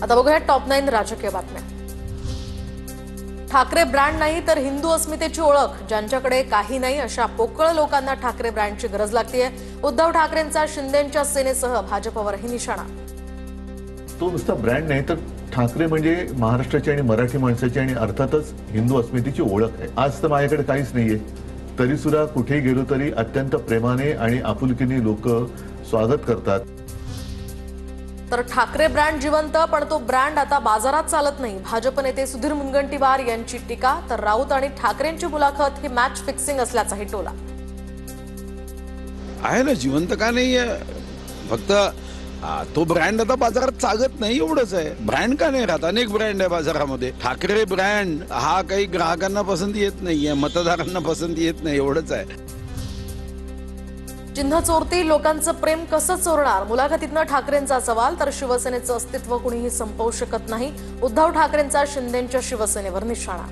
आता बघूया टॉप 9 राजकीय बातम्या। ठाकरे ब्रँड नाही तर हिंदू अस्मितेची ओळख, ज्यांच्याकडे काही नाही अशा पोकळ लोकांना ठाकरे ब्रँडची गरज लागतेय। उद्धव ठाकरेंचा शिंदेंच्या सेनेसह भाजपवरही निशाणा। तो नुसता ब्रँड नाही तर ठाकरे म्हणजे महाराष्ट्राची आणि मराठी माणसाची आणि अर्थातच हिंदू अस्मितेची ओळख आहे। आज तर माझ्याकडे काहीच नाहीये, तरी सुद्धा कुठेही गेलो तरी अत्यंत प्रेमाने आणि आपुलकीने लोक स्वागत करतात। तर ठाकरे ब्रँड जिवंत, पण तो ब्रँड आता बाजारात चालत नाही। भाजप नेते सुधीर मुनगंटीवार यांची टीका, तर राऊत आणि ठाकरेंची मुलाखत ही मॅच फिक्सिंग असल्याचाही टोला आहे ना। जिवंत का नाहीये, फक्त तो ब्रँड आता बाजारात चालत नाही एवढंच आहे। ब्रँड का नाही राहत, अनेक ब्रँड आहे बाजारामध्ये। ठाकरे ब्रँड हा काही ग्राहकांना पसंत येत नाहीये, मतदारांना पसंत येत नाही, एवढंच आहे। चिन्ह चोरती, लोकांचं प्रेम कसं चोरणार? मुलाखतीतनं ठाकरेंचा सवाल, तर शिवसेनेचं अस्तित्व कुणीही संपवू शकत नाही। उद्धव ठाकरेंचा शिंदेंच्या शिवसेनेवर निशाणा।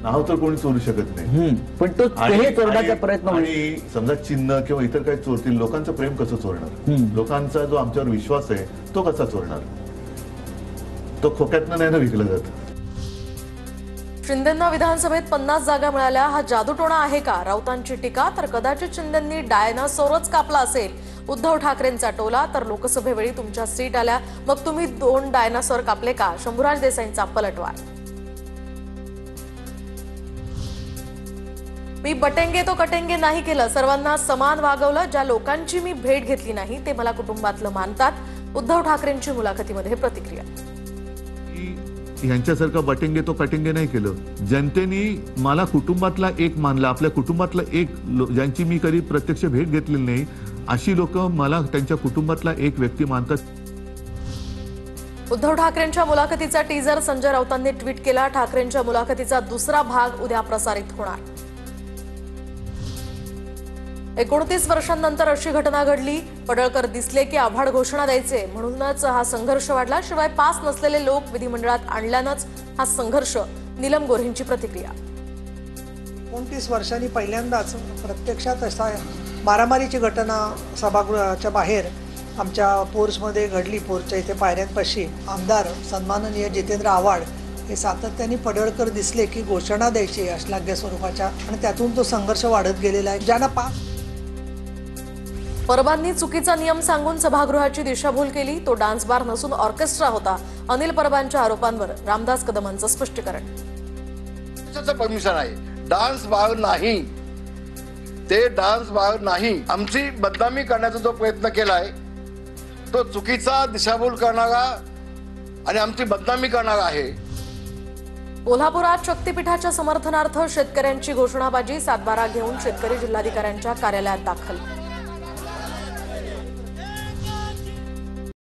नाव तर कोणी चोरू शकत नाही, पण तो चोरण्याचा प्रयत्न आणि समजा चिन्ह किंवा इतर काही चोरतील, लोकांचं प्रेम कसं चोरणार? लोकांचा जो आमच्यावर विश्वास आहे तो कसा चोरणार? तो खोक्यातनं नाही ना विकला जात। शिंदेंना विधानसभेत 50 जागा मिळाल्या, हा जादूटोणा आहे का? राऊतांची टीका, तर कदाचित शिंदेंनी डायनासोरच कापला असेल। उद्धव ठाकरेंचा टोला, तर लोकसभेवेळी तुमच्या सीट आल्या मग तुम्ही 2 डायनासोर कापले का? शंभूराज देसाईंचा पलटवार। मी बटेंगे तो कटेंगे नाही केलं, सर्वांना समान वागवलं। ज्या लोकांची मी भेट घेतली नाही ते मला कुटुंबातलं मानतात। उद्धव ठाकरेंची मुलाखतीमध्ये प्रतिक्रिया। यांच्यासारखं बटेंगे तो कटेंगे नाही केलं, जनतेने मला कुटुंबातला एक मानला। आपल्या कुटुंबातला एक, ज्यांची मी कधी प्रत्यक्ष भेट घेतलेली नाही अशी लोक मला त्यांच्या कुटुंबातला एक व्यक्ती मानतात। उद्धव ठाकरेंच्या मुलाखतीचा टीजर संजय राऊतांनी ट्विट केला। ठाकरेंच्या मुलाखतीचा दुसरा भाग उद्या प्रसारित होणार। 29 वर्षांनंतर अशी घटना घडली, पडळकर दिसले की आभाड घोषणा द्यायचे, म्हणूनच हा संघर्ष वाढला। शिवाय पास नसलेले लोक विधिमंडळात आणल्यानंच हा संघर्ष। नीलम गोऱ्हेंची प्रतिक्रिया। 29 वर्षांनी पहिल्यांदाच प्रत्यक्षात असा मारामारीची घटना सभागृहाच्या बाहेर आमच्या पोर्समध्ये घडली। पोर्सच्या इथे पायऱ्यांपाशी आमदार सन्माननीय जितेंद्र आव्हाड हे सातत्याने पडळकर दिसले की घोषणा द्यायची अश्लाघ्य स्वरूपाच्या, आणि त्यातून तो संघर्ष वाढत गेलेला आहे। ज्यांना पास परबांनी चुकीचा नियम सांगून सभागृहाची दिशाभूल केली, तो डान्स बार नसून ऑर्केस्ट्रा होता। अनिल परबांच्या आरोपांवर रामदास कदमांचं स्पष्टीकरण। परमिशन आहे, डान्स बार नाही, ते डान्स बार नाही। आमची बदनामी करण्याचा जो प्रयत्न केलाय तो चुकीचा, दिशाभूल करणारा आणि आमची बदनामी करणारा आहे। कोल्हापुरात शक्तीपीठाच्या समर्थनार्थ शेतकऱ्यांची घोषणाबाजी, सातबारा घेऊन शेतकरी जिल्हाधिकाऱ्यांच्या कार्यालयात दाखल।